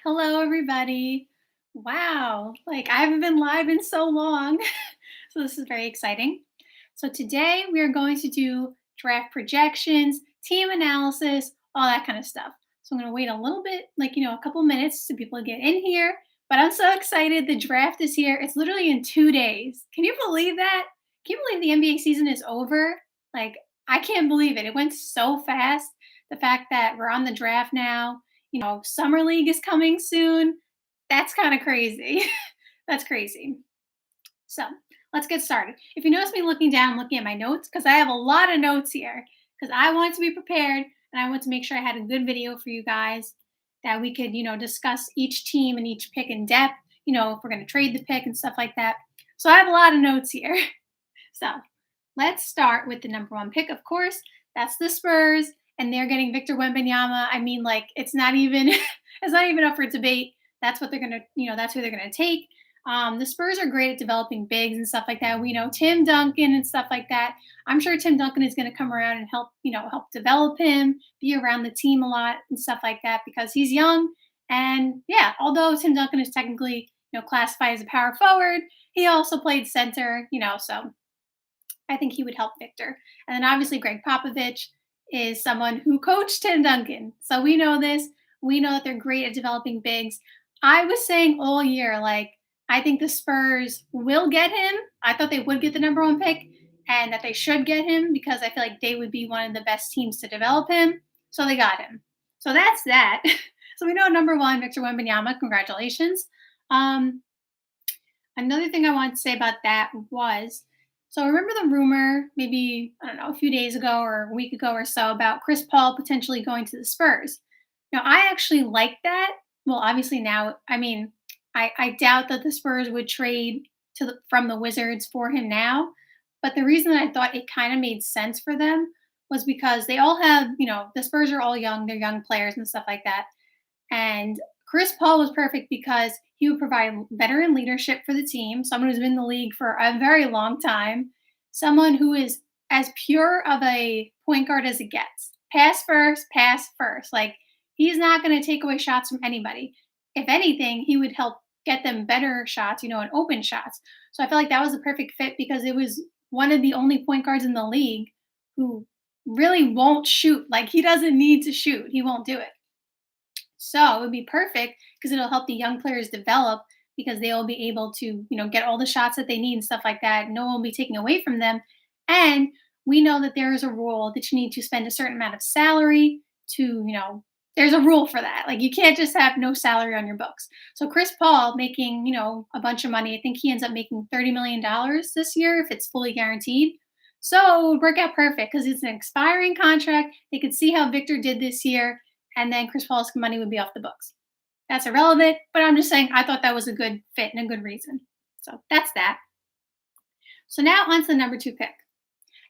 Hello, everybody. Wow, like I haven't been live in so long. So this is very exciting. So today we are going to do draft projections, team analysis, all that kind of stuff. So I'm going to wait a little bit, a couple minutes so people get in here. But I'm so excited. The draft is here. It's literally in 2 days. Can you believe that? Can you believe the NBA season is over? Like, I can't believe it. It went so fast. The fact that we're on the draft now, summer league is coming soon. That's kind of crazy. That's crazy. So let's get started. If you notice me looking down, I'm looking at my notes because I have a lot of notes here because I want to be prepared and I want to make sure I had a good video for you guys that we could, discuss each team and each pick in depth, if we're going to trade the pick and stuff like that. So I have a lot of notes here. So let's start with the number one pick, of course. That's the Spurs, and they're getting Victor Wembanyama. I mean, like, it's not even it's not even up for debate. That's what they're gonna, that's who they're gonna take. The Spurs are great at developing bigs and stuff like that. We know Tim Duncan and stuff like that. I'm sure Tim Duncan is going to come around and help, help develop him, be around the team a lot and stuff like that because he's young. And yeah, although Tim Duncan is technically, classified as a power forward, he also played center, so I think he would help Victor. And then obviously Greg Popovich is someone who coached Tim Duncan. So we know this. We know that they're great at developing bigs. I was saying all year, like, I think the Spurs will get him. I thought they would get the number one pick and that they should get him because I feel like they would be one of the best teams to develop him. So they got him. So that's that. So we know number one, Victor Wembanyama. Congratulations. Um, Another thing I wanted to say about that was so remember the rumor, maybe, I don't know, a few days ago or a week ago or so about Chris Paul potentially going to the Spurs. Now, I actually like that. Well, obviously now, I mean, I doubt that the Spurs would trade from the Wizards for him now. But the reason that I thought it kind of made sense for them was because they all have, the Spurs are all young, they're young players and stuff like that. And Chris Paul was perfect because he would provide veteran leadership for the team, someone who's been in the league for a very long time, someone who is as pure of a point guard as it gets. Pass first, pass first. Like, he's not going to take away shots from anybody. If anything, he would help get them better shots, and open shots. So I feel like that was the perfect fit because it was one of the only point guards in the league who really won't shoot. Like, he doesn't need to shoot, he won't do it. So it would be perfect because it'll help the young players develop because they'll be able to, get all the shots that they need and stuff like that. No one will be taking away from them. And we know that there is a rule that you need to spend a certain amount of salary to, there's a rule for that. Like, you can't just have no salary on your books. So Chris Paul making, a bunch of money. I think he ends up making $30 million this year if it's fully guaranteed. So it would work out perfect because it's an expiring contract. They could see how Victor did this year, and then Chris Paul's money would be off the books. That's irrelevant, but I'm just saying I thought that was a good fit and a good reason. So that's that. So now on to the number two pick.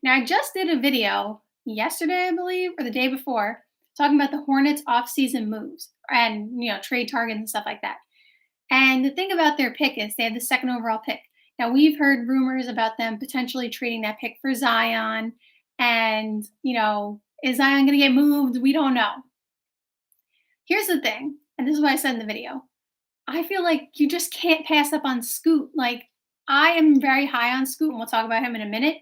Now, I just did a video yesterday, I believe, or the day before, talking about the Hornets off-season moves and, trade targets and stuff like that. And the thing about their pick is they have the second overall pick. Now, we've heard rumors about them potentially trading that pick for Zion. And, is Zion going to get moved? We don't know. Here's the thing, and this is what I said in the video. I feel like you just can't pass up on Scoot. Like, I am very high on Scoot, and we'll talk about him in a minute.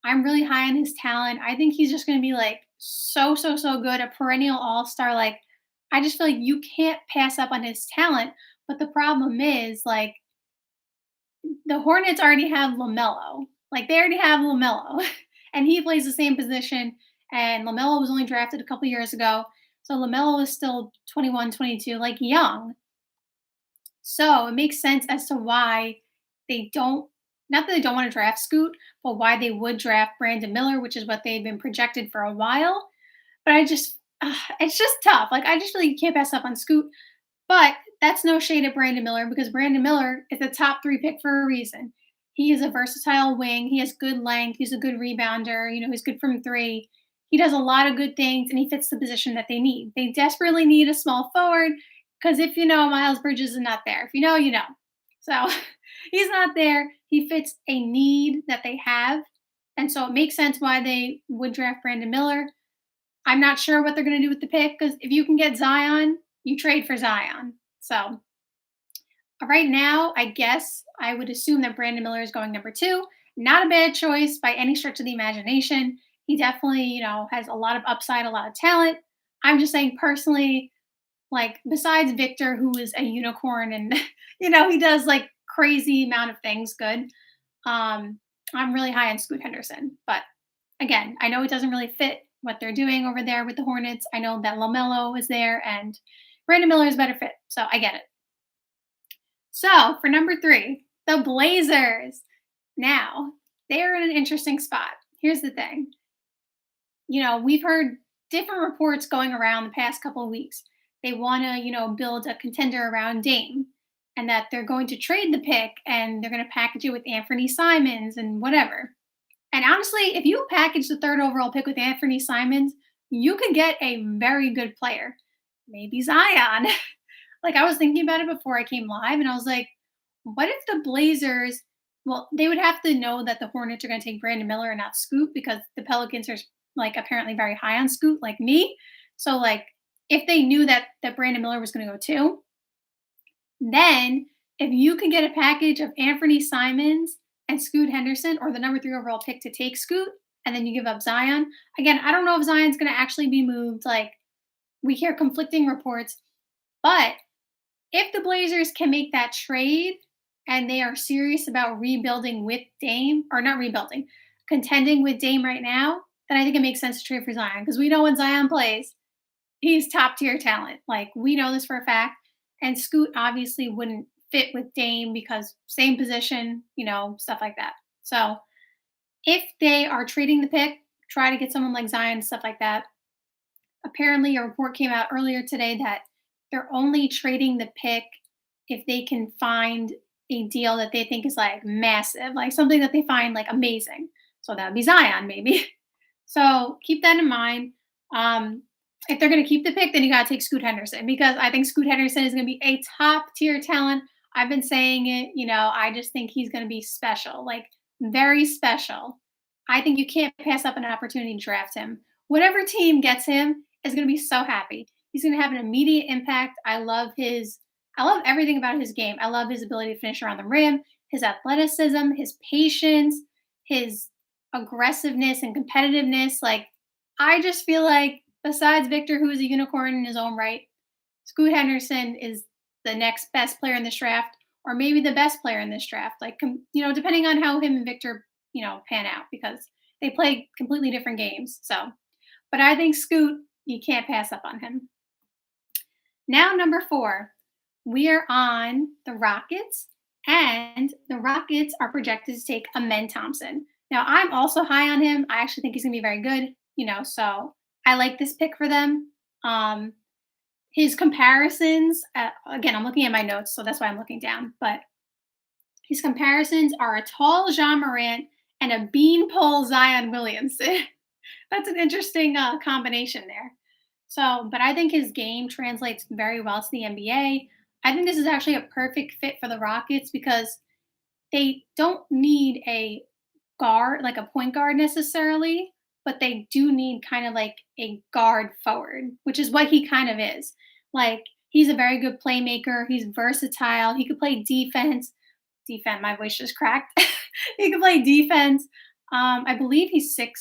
I'm really high on his talent. I think he's just going to be like so, so, so good, a perennial all-star. Like, I just feel like you can't pass up on his talent. But the problem is, like, the Hornets already have LaMelo. Like, they already have LaMelo, and he plays the same position. And LaMelo was only drafted a couple years ago. So LaMelo is still 21, 22, like, young. So it makes sense as to why they don't, not that they don't want to draft Scoot, but why they would draft Brandon Miller, which is what they've been projected for a while. But it's just tough. Like, I just really can't pass up on Scoot. But that's no shade at Brandon Miller because Brandon Miller is a top 3 pick for a reason. He is a versatile wing. He has good length. He's a good rebounder. He's good from 3. He does a lot of good things, and he fits the position that they need. They desperately need a small forward because if Miles Bridges is not there. If you know, you know. So he's not there. He fits a need that they have, and so it makes sense why they would draft Brandon Miller. I'm not sure what they're going to do with the pick because if you can get Zion, you trade for Zion. So right now, I guess I would assume that Brandon Miller is going number two. Not a bad choice by any stretch of the imagination. He definitely, has a lot of upside, a lot of talent. I'm just saying personally, like besides Victor, who is a unicorn and he does like crazy amount of things good. Um, I'm really high on Scoot Henderson, but again, I know it doesn't really fit what they're doing over there with the Hornets. I know that LaMelo is there and Brandon Miller is a better fit, so I get it. So for number three, the Blazers. Now they're in an interesting spot. Here's the thing. We've heard different reports going around the past couple of weeks. They want to, build a contender around Dame and that they're going to trade the pick and they're going to package it with Anthony Simons and whatever. And honestly, if you package the third overall pick with Anthony Simons, you could get a very good player. Maybe Zion. Like I was thinking about it before I came live and I was like, what if the Blazers, well, they would have to know that the Hornets are going to take Brandon Miller and not Scoot because the Pelicans are like apparently very high on Scoot like me. So like if they knew that Brandon Miller was going to go too, then if you can get a package of Anthony Simons and Scoot Henderson or the number three overall pick to take Scoot and then you give up Zion. Again, I don't know if Zion's going to actually be moved. Like we hear conflicting reports, but if the Blazers can make that trade and they are serious about rebuilding with Dame, or not rebuilding, contending with Dame right now, then I think it makes sense to trade for Zion because we know when Zion plays, he's top tier talent. Like we know this for a fact. And Scoot obviously wouldn't fit with Dame because same position, stuff like that. So if they are trading the pick, try to get someone like Zion, stuff like that. Apparently, a report came out earlier today that they're only trading the pick if they can find a deal that they think is like massive, like something that they find like amazing. So that would be Zion, maybe. So keep that in mind. Um, if they're going to keep the pick, then you got to take Scoot Henderson because I think Scoot Henderson is going to be a top tier talent. I've been saying it, I just think he's going to be special, like very special. I think you can't pass up an opportunity to draft him. Whatever team gets him is going to be so happy. He's going to have an immediate impact. I love everything about his game. I love his ability to finish around the rim, his athleticism, his patience, his aggressiveness and competitiveness. Like, I just feel like besides Victor, who is a unicorn in his own right, Scoot Henderson is the next best player in this draft, or maybe the best player in this draft. Like, depending on how him and Victor, pan out because they play completely different games. So, but I think Scoot, you can't pass up on him. Now, number four, we are on the Rockets, and the Rockets are projected to take Amen Thompson. Now, I'm also high on him. I actually think he's going to be very good, so I like this pick for them. His comparisons, again, I'm looking at my notes, so that's why I'm looking down, but his comparisons are a tall Jean Morant and a beanpole Zion Williamson. That's an interesting combination there. So, but I think his game translates very well to the NBA. I think this is actually a perfect fit for the Rockets because they don't need a guard, like a point guard necessarily, but they do need kind of like a guard forward, which is what he kind of is. Like he's a very good playmaker. He's versatile. He could play defense. Defense, my voice just cracked. He could play defense. I believe he's 6'6".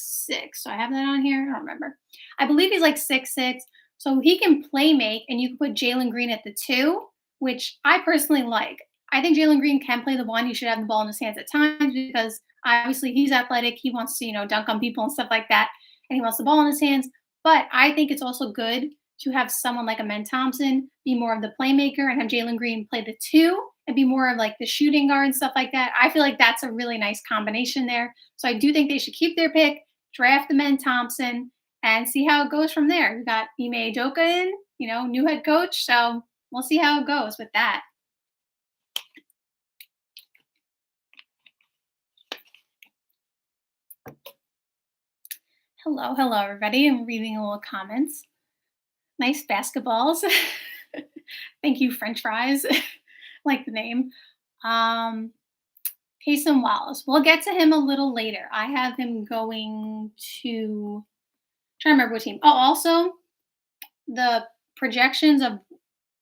So I have that on here. I don't remember. I believe he's like 6'6". So he can play make, and you can put Jalen Green at the two, which I personally like. I think Jalen Green can play the one. He should have the ball in his hands at times because obviously he's athletic. He wants to, dunk on people and stuff like that. And he wants the ball in his hands. But I think it's also good to have someone like Amen Thompson be more of the playmaker and have Jalen Green play the two and be more of like the shooting guard and stuff like that. I feel like that's a really nice combination there. So I do think they should keep their pick, draft Amen Thompson, and see how it goes from there. We got Ime Udoka in, new head coach. So we'll see how it goes with that. Hello, hello, everybody. I'm reading a little comments. Nice basketballs. Thank you, French fries. Like the name. Kason Wallace. We'll get to him a little later. I have him going to trying to remember what team. Oh, also the projections of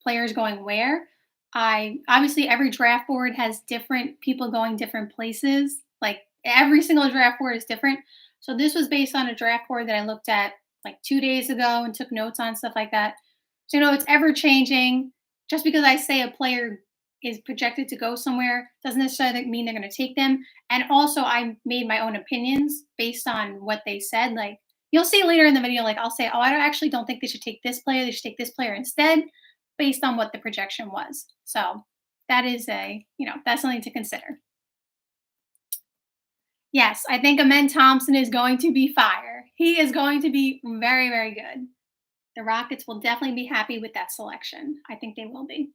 players going where. I obviously every draft board has different people going different places. Like every single draft board is different. So this was based on a draft board that I looked at like 2 days ago and took notes on stuff like that. So it's ever changing. Just because I say a player is projected to go somewhere doesn't necessarily mean they're going to take them. And also, I made my own opinions based on what they said. Like you'll see later in the video, like I'll say, "Oh, actually don't think they should take this player. They should take this player instead," based on what the projection was. So that is that's something to consider. Yes, I think Amen Thompson is going to be fire. He is going to be very, very good. The Rockets will definitely be happy with that selection. I think they will be.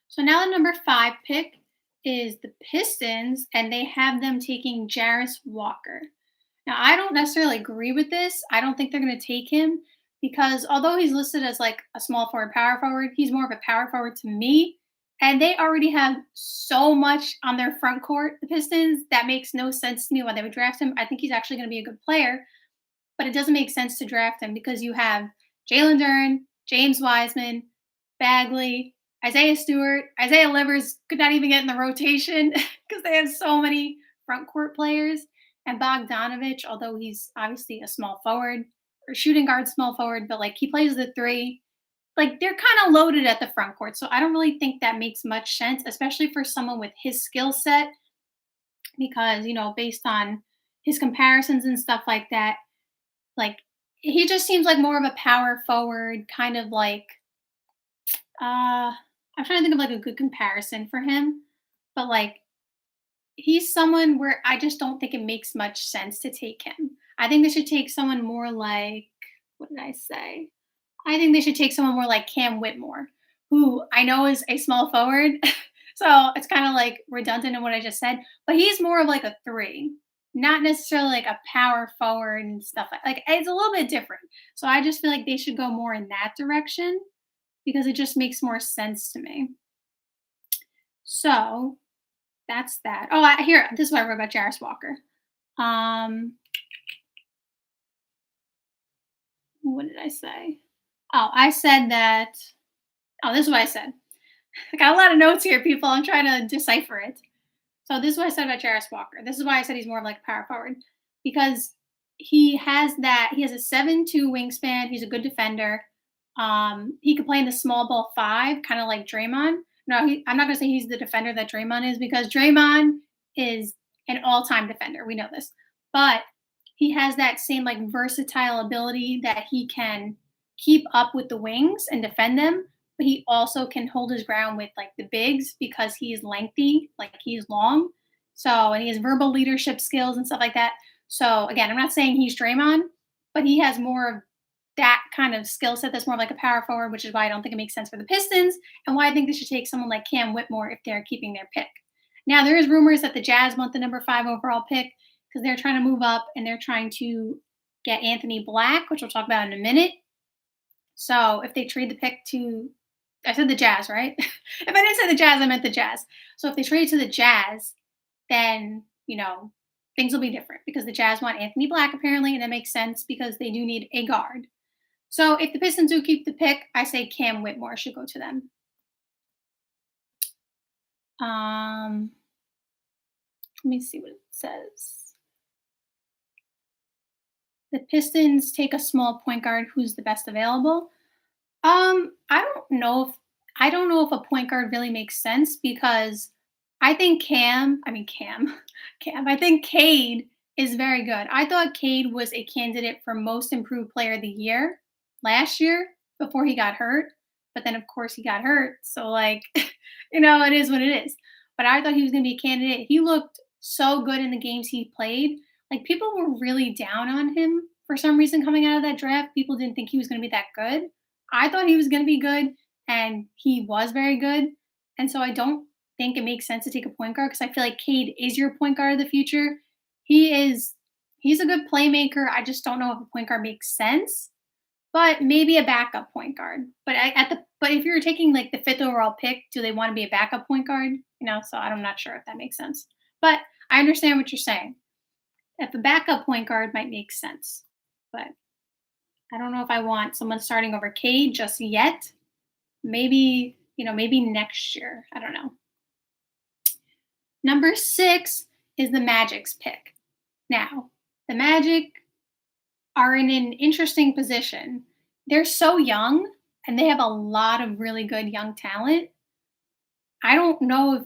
So now the number 5 pick is the Pistons, and they have them taking Jarris Walker. Now, I don't necessarily agree with this. I don't think they're going to take him because although he's listed as like a small forward, power forward, he's more of a power forward to me. And they already have so much on their front court, the Pistons, that makes no sense to me why they would draft him. I think he's actually going to be a good player, but it doesn't make sense to draft him because you have Jalen Duren, James Wiseman, Bagley, Isaiah Stewart, Isaiah Livers could not even get in the rotation because they have so many front court players. And Bogdanovich, although he's obviously a small forward or shooting guard, small forward, but like he plays the three, like they're kind of loaded at the front court. So I don't really think that makes much sense, especially for someone with his skill set, because, based on his comparisons and stuff like that, like he just seems like more of a power forward, kind of like I'm trying to think of like a good comparison for him, but like he's someone where I just don't think it makes much sense to take him. I think they should take someone more like what did I say? I think they should take someone more like Cam Whitmore, who I know is a small forward. So it's kind of like redundant in what I just said, but he's more of like a three, not necessarily like a power forward and stuff like it's a little bit different. So I just feel like they should go more in that direction because it just makes more sense to me. So that's that. Oh, here, this is what I wrote about Jarris Walker. Um, what did I say? Oh, I said that. Oh, this is what I said. I got a lot of notes here, people. I'm trying to decipher it. So this is what I said about Jarris Walker. This is why I said he's more of like a power forward because he has a 7'2" wingspan. He's a good defender. He could play in the small ball five, kind of like Draymond. No, I'm not gonna say he's the defender that Draymond is because Draymond is an all-time defender. We know this, but he has that same like versatile ability that he can keep up with the wings and defend them, but he also can hold his ground with like the bigs because he's lengthy, like he's long. So and he has verbal leadership skills and stuff like that. So again, I'm not saying he's Draymond, but he has more of that kind of skill set that's more like a power forward, which is why I don't think it makes sense for the Pistons and why I think they should take someone like Cam Whitmore if they're keeping their pick. Now, there is rumors that the Jazz want the number 5 overall pick because they're trying to move up and they're trying to get Anthony Black, which we'll talk about in a minute. So if they trade the pick to, I said the Jazz, right? If I didn't say the Jazz, I meant the Jazz. So if they trade to the Jazz, then, things will be different because the Jazz want Anthony Black apparently, and that makes sense because they do need a guard. So if the Pistons do keep the pick, I say Cam Whitmore should go to them. Um, Let me see what it says. The Pistons take a small point guard who's the best available. I don't know if a point guard really makes sense because I think Cam, I think Cade is very good. I thought Cade was a candidate for most improved player of the year last year before he got hurt. But then of course he got hurt. So like, it is what it is. But I thought he was gonna be a candidate. He looked so good in the games he played. Like people were really down on him for some reason coming out of that draft. People didn't think he was gonna be that good. I thought he was going to be good, and he was very good. And so I don't think it makes sense to take a point guard because I feel like Cade is your point guard of the future. He's a good playmaker. I just don't know if a point guard makes sense, but maybe a backup point guard. But if you're taking like the 5th overall pick, do they want to be a backup point guard? So I'm not sure if that makes sense. But I understand what you're saying. If a backup point guard might make sense, but I don't know if I want someone starting over Cade just yet. Maybe maybe next year. I don't know. Number 6 is the Magic's pick. Now, the Magic are in an interesting position. They're so young and they have a lot of really good young talent. I don't know if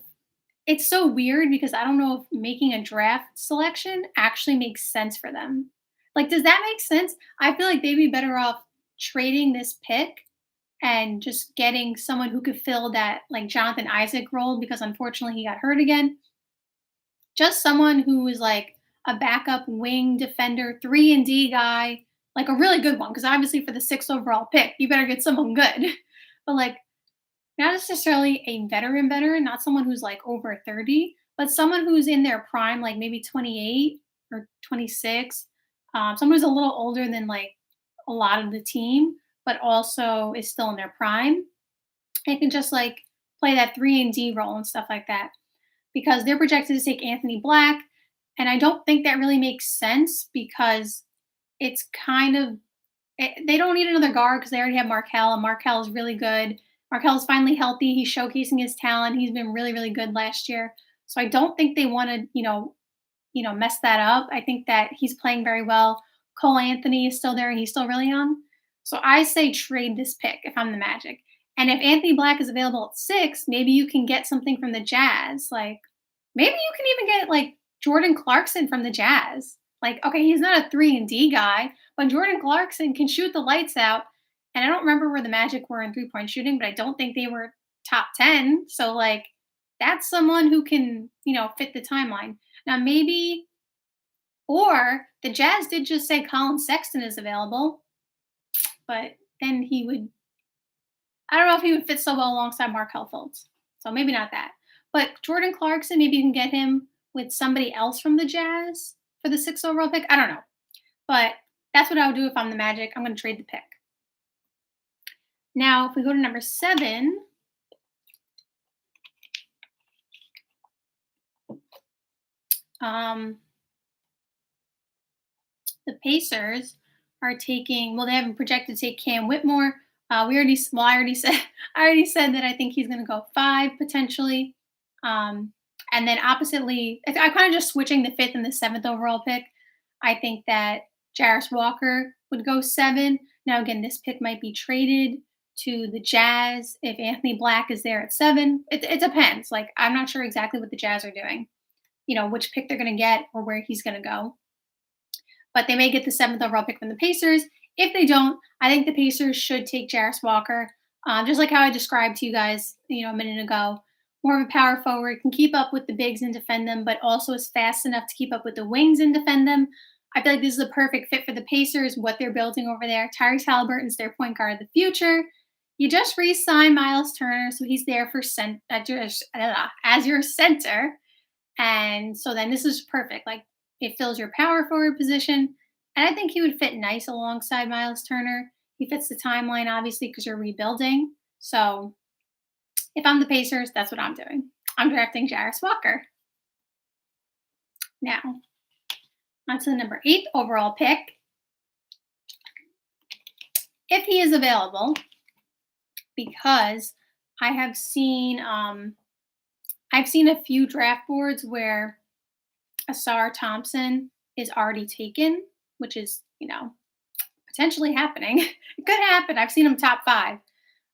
it's so weird because I don't know if making a draft selection actually makes sense for them. Like, does that make sense? I feel like they'd be better off trading this pick and just getting someone who could fill that like Jonathan Isaac role because unfortunately he got hurt again. Just someone who is like a backup wing defender, 3 and D guy, like a really good one. Because obviously for the sixth overall pick, you better get someone good. But like not necessarily a veteran, not someone who's like over 30, but someone who's in their prime, like maybe 28 or 26. Someone who's a little older than like a lot of the team, but also is still in their prime and can just like play that 3 and D role and stuff like that. Because they're projected to take Anthony Black, and I don't think that really makes sense because it's kind of they don't need another guard because they already have Markel, and Markel is really good. Markel is finally healthy. He's showcasing his talent. He's been really, really good last year. So I don't think they want to, mess that up. I think that he's playing very well. Cole Anthony is still there and he's still really young. So I say trade this pick if I'm the Magic. And if Anthony Black is available at 6, maybe you can get something from the Jazz. Like maybe you can even get like Jordan Clarkson from the Jazz. Like, okay, he's not a 3 and D guy, but Jordan Clarkson can shoot the lights out. And I don't remember where the Magic were in 3-point shooting, but I don't think they were top 10. So like that's someone who can, fit the timeline. Now maybe or the Jazz did just say Colin Sexton is available, but then he would I don't know if he would fit so well alongside Markel Fultz. So maybe not that. But Jordan Clarkson, maybe you can get him with somebody else from the Jazz for the sixth overall pick. I don't know. But that's what I would do if I'm the Magic. I'm going to trade the pick. Now, if we go to number 7, the Pacers are taking, well, they haven't projected to take Cam Whitmore. I already said, I already said that I think he's going to go 5 potentially. And then oppositely, I kind of just switching the 5th and the 7th overall pick. I think that Jarris Walker would go 7. Now, again, this pick might be traded to the Jazz if Anthony Black is there at 7. It depends. Like, I'm not sure exactly what the Jazz are doing, which pick they're going to get or where he's going to go. But they may get the 7th overall pick from the Pacers. If they don't, I think the Pacers should take Jarris Walker, just like how I described to you guys, a minute ago. More of a power forward, can keep up with the bigs and defend them, but also is fast enough to keep up with the wings and defend them. I feel like this is a perfect fit for the Pacers, what they're building over there. Tyrese Halliburton's their point guard of the future. You just re-signed Miles Turner, so he's there for as your center. And so then this is perfect. Like it fills your power forward position. And I think he would fit nice alongside Miles Turner. He fits the timeline, obviously, because you're rebuilding. So if I'm the Pacers, that's what I'm doing. I'm drafting Jarris Walker. Now, on to the number 8 overall pick. If he is available, because I have seen I've seen a few draft boards where Asar Thompson is already taken, which is, potentially happening. It could happen. I've seen him top 5.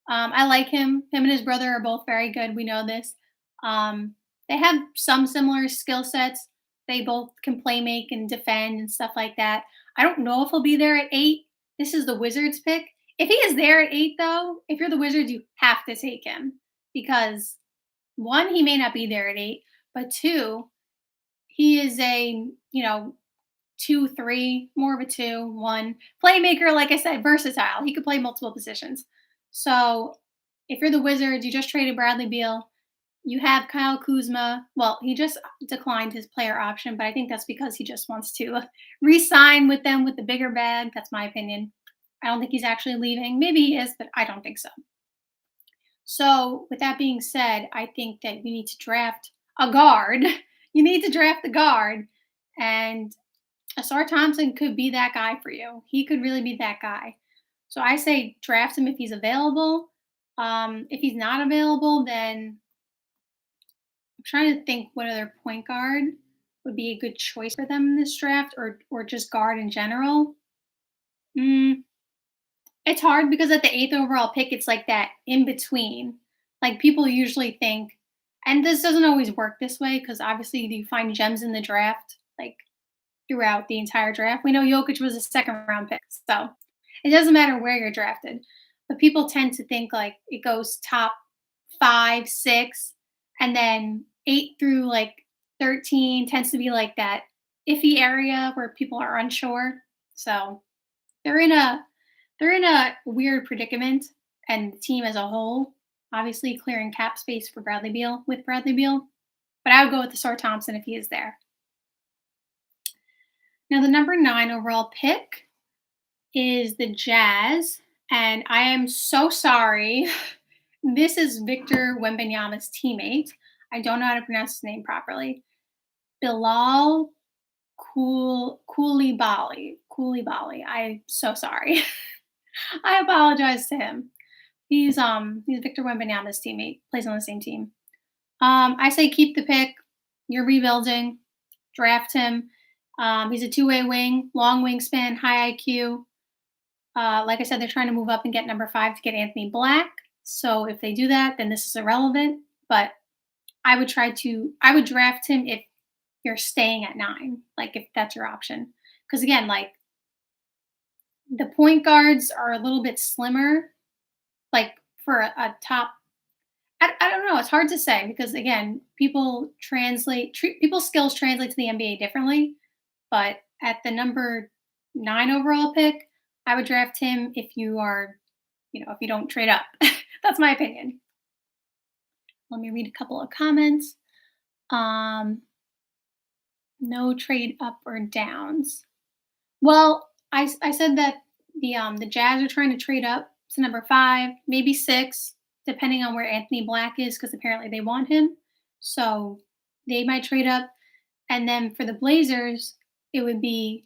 I like him. Him and his brother are both very good. We know this. They have some similar skill sets. They both can play make and defend and stuff like that. I don't know if he'll be there at 8. This is the Wizards pick. If he is there at 8, though, if you're the Wizards, you have to take him because 1, he may not be there at 8, but 2, he is a, 2, 3, more of a 2, 1 playmaker. Like I said, versatile. He could play multiple positions. So if you're the Wizards, you just traded Bradley Beal. You have Kyle Kuzma. Well, he just declined his player option, but I think that's because he just wants to re-sign with them with the bigger bag. That's my opinion. I don't think he's actually leaving. Maybe he is, but I don't think so. So with that being said, I think that you need to draft a guard. You need to draft the guard. And Asar Thompson could be that guy for you. He could really be that guy. So I say draft him if he's available. If he's not available, then I'm trying to think what other point guard would be a good choice for them in this draft, or just guard in general. Mm, it's hard because at the eighth overall pick, it's like that in between. Like people usually think, and this doesn't always work this way because obviously you find gems in the draft, like throughout the entire draft. We know Jokic was a second round pick, so it doesn't matter where you're drafted. But people tend to think like it goes top five, six, and then eight through like 13 tends to be like that iffy area where people are unsure. So they're in a they're in a weird predicament, and the team as a whole, obviously clearing cap space for Bradley Beal with Bradley Beal. But I would go with the Sar Thompson if he is there. Now the number 9 overall pick is the Jazz, and I am so sorry. This is Victor Wembanyama's teammate. I don't know how to pronounce his name properly. Bilal Koulibaly. Koulibaly. I'm so sorry. I apologize to him. He's Victor Wembanyama's teammate. Plays on the same team. I say keep the pick. You're rebuilding. Draft him. He's a two-way wing, long wingspan, high IQ. Like I said, they're trying to move up and get number 5 to get Anthony Black. So if they do that, then this is irrelevant. But I would draft him if you're staying at 9, like if that's your option. Because again, like the point guards are a little bit slimmer, like for a top. I don't know. It's hard to say because again, people's skills translate to the NBA differently. But at the number 9 overall pick, I would draft him if you are, if you don't trade up. That's my opinion. Let me read a couple of comments. Um, no trade up or downs. Well, I said that the Jazz are trying to trade up to number 5, maybe 6, depending on where Anthony Black is, because apparently they want him. So they might trade up. And then for the Blazers, it would be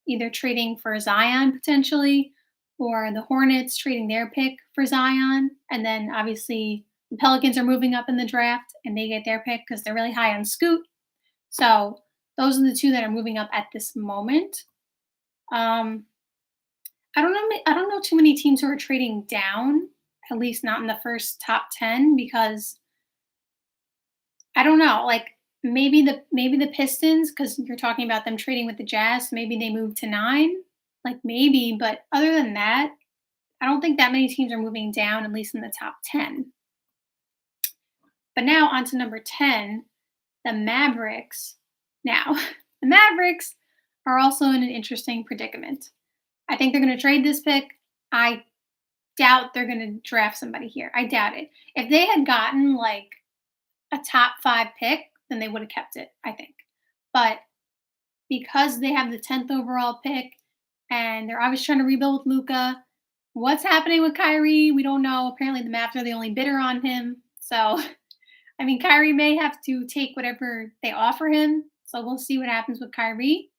either trading for Zion potentially, or the Hornets trading their pick for Zion. And then obviously the Pelicans are moving up in the draft and they get their pick because they're really high on Scoot. So those are the two that are moving up at this moment. Um, I don't know. I don't know too many teams who are trading down. At least not in the first top 10 because I don't know. Like maybe the Pistons because you're talking about them trading with the Jazz. Maybe they move to 9. Like maybe, but other than that, I don't think that many teams are moving down. At least in the top 10. But now on to number 10, the Mavericks. Now the Mavericks are also in an interesting predicament. I think they're going to trade this pick. I doubt they're going to draft somebody here. I doubt it. If they had gotten like a top 5 pick, then they would have kept it, I think. But because they have the 10th overall pick and they're obviously trying to rebuild with Luca, what's happening with Kyrie? We don't know. Apparently, the Mavs are the only bidder on him. So, I mean, Kyrie may have to take whatever they offer him. So, we'll see what happens with Kyrie.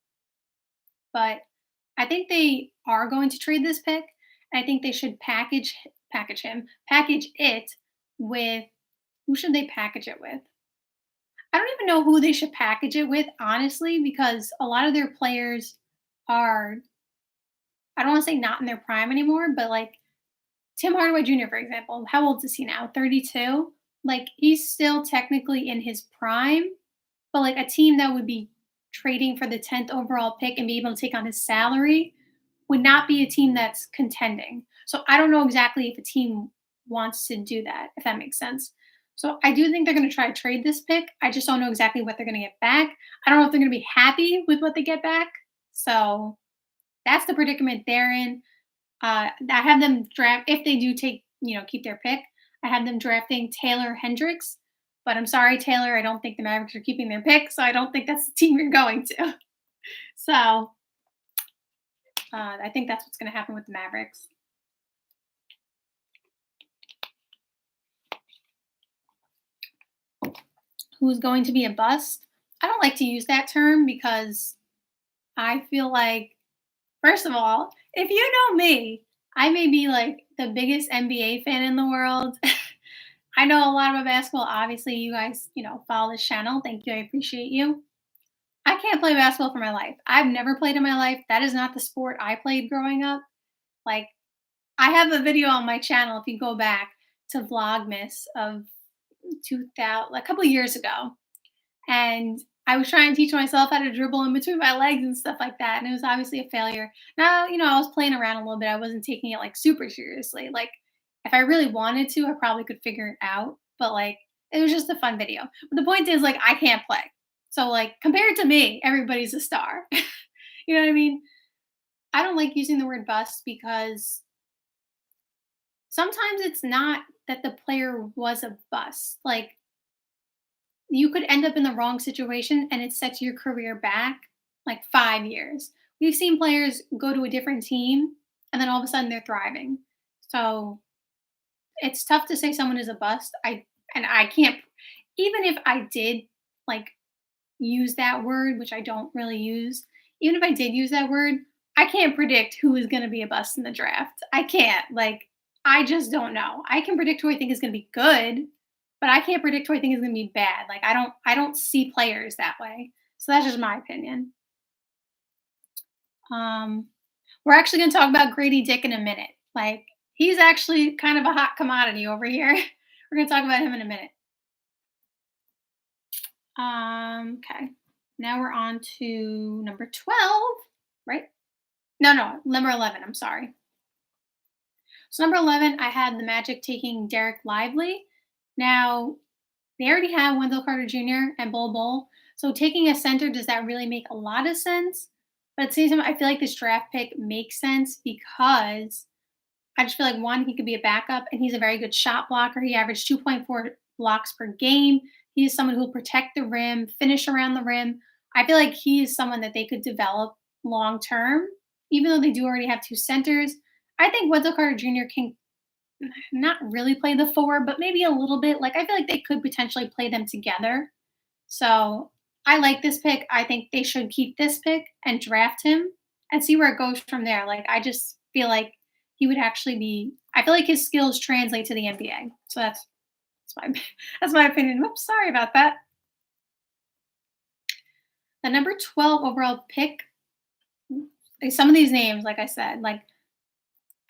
But I think they are going to trade this pick. I think they should package it with who should they package it with? I don't even know who they should package it with, honestly, because a lot of their players are, I don't want to say not in their prime anymore, but like Tim Hardaway Jr., for example, how old is he now? 32? Like he's still technically in his prime, but like a team that would be trading for the 10th overall pick and be able to take on his salary would not be a team that's contending. So I don't know exactly if a team wants to do that, if that makes sense. So I do think they're going to try to trade this pick. I just don't know exactly what they're going to get back. I don't know if they're going to be happy with what they get back. So that's the predicament they're in. I have them draft if they do keep their pick. I have them drafting Taylor Hendricks, but I'm sorry, Taylor. I don't think the Mavericks are keeping their pick, so I don't think that's the team you're going to. So I think that's what's going to happen with the Mavericks. Who's going to be a bust? I don't like to use that term because I feel like, first of all, if you know me, I may be like the biggest NBA fan in the world. I know a lot about basketball. Obviously, you guys, follow this channel. Thank you. I appreciate you. I can't play basketball for my life. I've never played in my life. That is not the sport I played growing up. Like, I have a video on my channel if you go back to Vlogmas of 2000, a couple years ago. And I was trying to teach myself how to dribble in between my legs and stuff like that. And it was obviously a failure. Now, I was playing around a little bit. I wasn't taking it like super seriously. Like, if I really wanted to, I probably could figure it out. But like, it was just a fun video. But the point is, like, I can't play. So, like, compared to me, everybody's a star. You know what I mean? I don't like using the word bust because sometimes it's not that the player was a bust. Like, you could end up in the wrong situation and it sets your career back like 5 years. We've seen players go to a different team and then all of a sudden they're thriving. So, it's tough to say someone is a bust. I can't, even if I did like use that word, which I don't really use, even if I did use that word, I can't predict who is going to be a bust in the draft. I can't. Like, I just don't know. I can predict who I think is going to be good, but I can't predict who I think is going to be bad. Like, I don't see players that way. So that's just my opinion. Um we're actually going to talk about Grady Dick in a minute. Like, he's actually kind of a hot commodity over here. We're going to talk about him in a minute. Okay. Now we're on to number 12, right? No, number 11, I'm sorry. So number 11, I had the Magic taking Derek Lively. Now, they already have Wendell Carter Jr. and Bol Bol. So taking a center, does that really make a lot of sense? But at the same time, I feel like this draft pick makes sense because I just feel like one, he could be a backup, and he's a very good shot blocker. He averaged 2.4 blocks per game. He is someone who will protect the rim, finish around the rim. I feel like he is someone that they could develop long term, even though they do already have two centers. I think Wendell Carter Jr. can not really play the four, but maybe a little bit. Like, I feel like they could potentially play them together. So I like this pick. I think they should keep this pick and draft him and see where it goes from there. Like, I just feel like he would actually be. I feel like his skills translate to the NBA. So that's my that's my opinion. Oops, sorry about that. The number 12 overall pick. Some of these names, like I said, like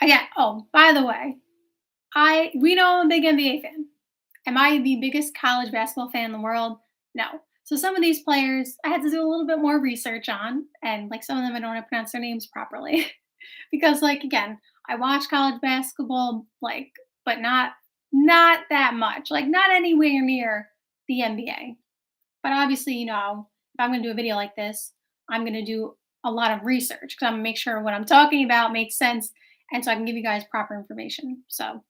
again. Oh, by the way, we know I'm a big NBA fan. Am I the biggest college basketball fan in the world? No. So some of these players I had to do a little bit more research on, and like some of them I don't know how to pronounce their names properly because, like, again, I watch college basketball, like, but not that much, like not anywhere near the NBA. But obviously, if I'm going to do a video like this, I'm going to do a lot of research because I'm going to make sure what I'm talking about makes sense, and so I can give you guys proper information. So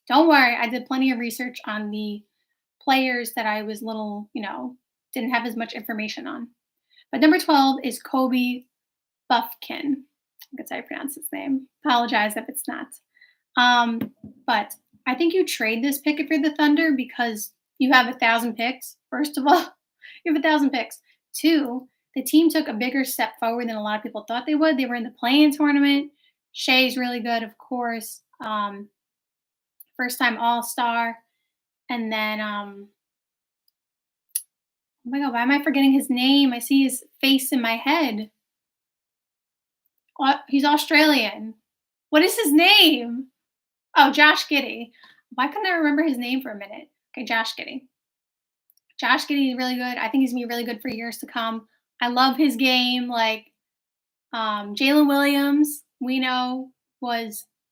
don't worry, I did plenty of research on the players that I was little, didn't have as much information on. But number 12 is Kobe Buffkin. That's how I pronounce his name. Apologize if it's not. But I think you trade this pick if you're the Thunder because you have 1,000 picks. First of all, you have 1,000 picks. Two, the team took a bigger step forward than a lot of people thought they would. They were in the play-in tournament. Shea's really good, of course. First time All Star. And then, oh my God, why am I forgetting his name? I see his face in my head. He's Australian. What is his name? Oh, Josh Giddey. Why couldn't I remember his name for a minute? Okay, Josh Giddey. Josh Giddey is really good. I think he's gonna be really good for years to come. I love his game. Like, Jalen Williams, we know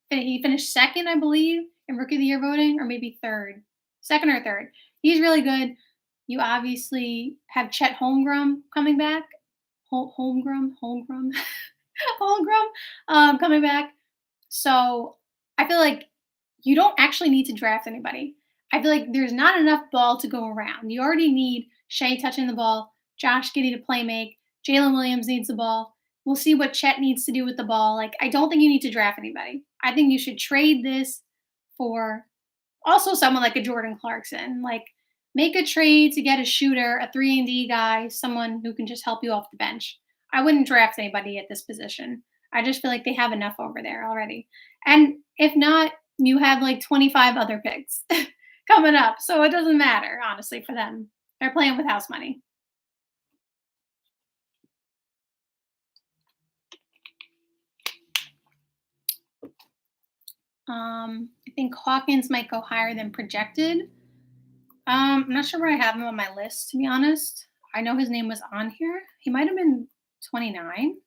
he finished second, I believe, in Rookie of the Year voting, or maybe third, second or third. He's really good. You obviously have Chet Holmgren coming back. Holmgren, Holmgren, coming back. So I feel like you don't actually need to draft anybody. I feel like there's not enough ball to go around. You already need Shea touching the ball, Josh Giddey to play make, Jalen Williams needs the ball. We'll see what Chet needs to do with the ball. Like, I don't think you need to draft anybody. I think you should trade this for also someone like a Jordan Clarkson. Like, make a trade to get a shooter, a 3-and-D guy, someone who can just help you off the bench. I wouldn't draft anybody at this position. I just feel like they have enough over there already. And if not, you have like 25 other picks coming up. So it doesn't matter, honestly, for them. They're playing with house money. I think Hawkins might go higher than projected. I'm not sure where I have him on my list, to be honest. I know his name was on here. He might have been 29.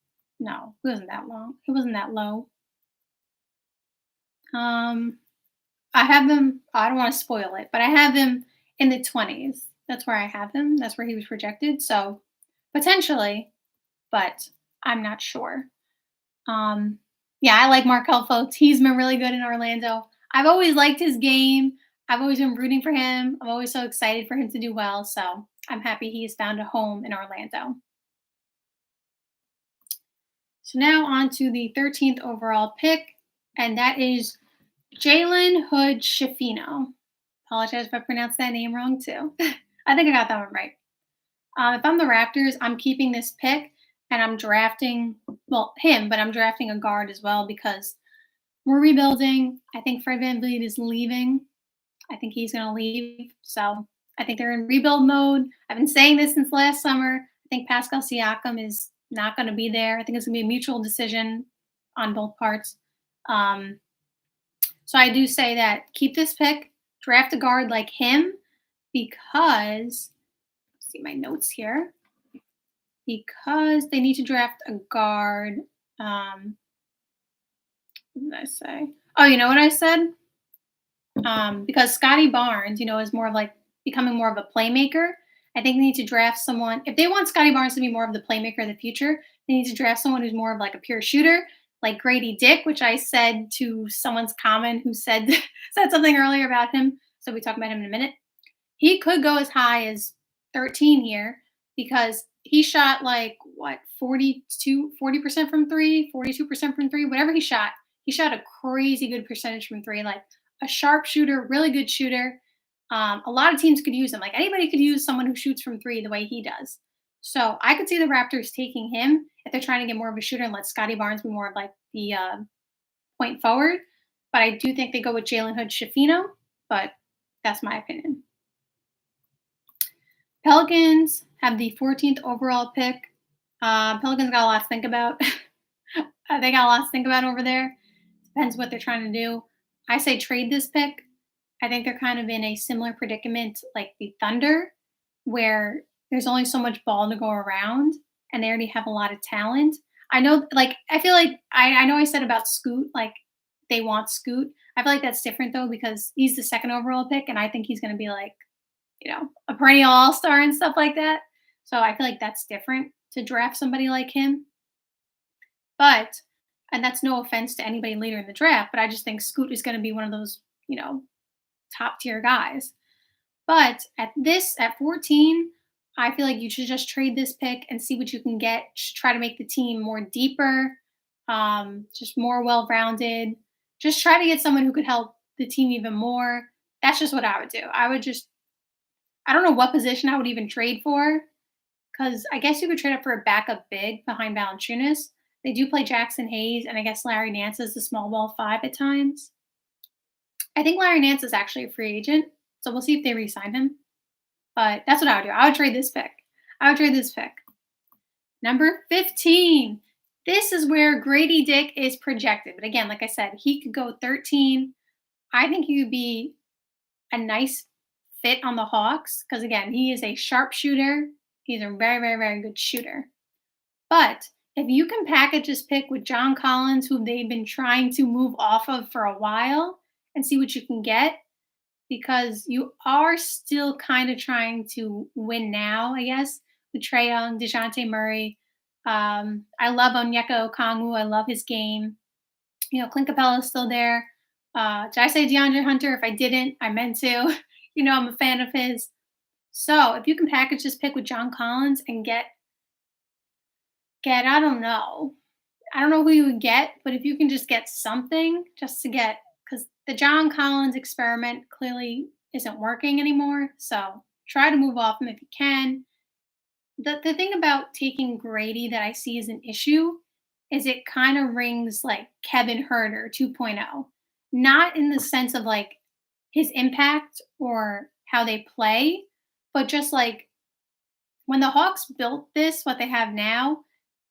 No, he wasn't that long. He wasn't that low. Um, I have him. I don't want to spoil it, but I have him in the 20s. That's where I have him. That's where he was projected. So potentially, but I'm not sure. Um, yeah, I like Markel Fultz. He's been really good in Orlando. I've always liked his game. I've always been rooting for him. I'm always so excited for him to do well. So I'm happy he's found a home in Orlando. So now on to the 13th overall pick, and that is Jalen Hood Shafino. Apologize if I pronounced that name wrong too. I think I got that one right. If I'm the Raptors, I'm keeping this pick and I'm drafting, well, him, but I'm drafting a guard as well because we're rebuilding. I think Fred VanVleet is leaving. I think he's going to leave. So I think they're in rebuild mode. I've been saying this since last summer. I think Pascal Siakam is not going to be there. I think it's going to be a mutual decision on both parts. Um, so I do say that keep this pick, draft a guard like him because, see my notes here, because they need to draft a guard. What did I say? Oh, you know what I said? Because Scotty Barnes, is more of like becoming more of a playmaker. I think they need to draft someone. If they want Scotty Barnes to be more of the playmaker of the future, they need to draft someone who's more of like a pure shooter, like Grady Dick, which I said to someone's comment who said said something earlier about him. So we talk about him in a minute. He could go as high as 13 here because he shot like what 40% from three, 42% from three, whatever he shot. He shot a crazy good percentage from three, like a sharp shooter, really good shooter. A lot of teams could use him. Like anybody could use someone who shoots from three the way he does. So I could see the Raptors taking him if they're trying to get more of a shooter and let Scotty Barnes be more of like the point forward. But I do think they go with Jalen Hood Shafino, but that's my opinion. Pelicans have the 14th overall pick. Pelicans got a lot to think about. They got a lot to think about over there. Depends what they're trying to do. I say trade this pick. I think they're kind of in a similar predicament like the Thunder, where there's only so much ball to go around and they already have a lot of talent. I know, like, I feel like I know I said about Scoot, like, they want Scoot. I feel like that's different though because he's the second overall pick and I think he's going to be like, a perennial all star and stuff like that. So I feel like that's different to draft somebody like him. But, and that's no offense to anybody later in the draft, but I just think Scoot is going to be one of those, top tier guys. But at 14, I feel like you should just trade this pick and see what you can get. Just try to make the team more deeper, just more well rounded. Just try to get someone who could help the team even more. That's just what I would do. I don't know what position I would even trade for because I guess you could trade up for a backup big behind Valanciunas. They do play Jackson Hayes, and I guess Larry Nance is the small ball five at times. I think Larry Nance is actually a free agent, so we'll see if they re-sign him. But that's what I would do. I would trade this pick. I would trade this pick. Number 15. This is where Grady Dick is projected. But again, like I said, he could go 13. I think he would be a nice fit on the Hawks because, again, he is a sharp shooter. He's a very, very, very good shooter. But if you can package this pick with John Collins, who they've been trying to move off of for a while, and see what you can get, because you are still kind of trying to win now, I guess, with Trae Young, DeJounte Murray. I love Onyeka Okongwu. I love his game. Clint Capella is still there. Did I say DeAndre Hunter? If I didn't, I meant to. I'm a fan of his. So if you can package this pick with John Collins and get I don't know. I don't know who you would get, but if you can just get something just to get, because the John Collins experiment clearly isn't working anymore. So try to move off him if you can. The thing about taking Grady that I see as an issue is it kind of rings like Kevin Herter 2.0. Not in the sense of like his impact or how they play, but just like when the Hawks built this, what they have now,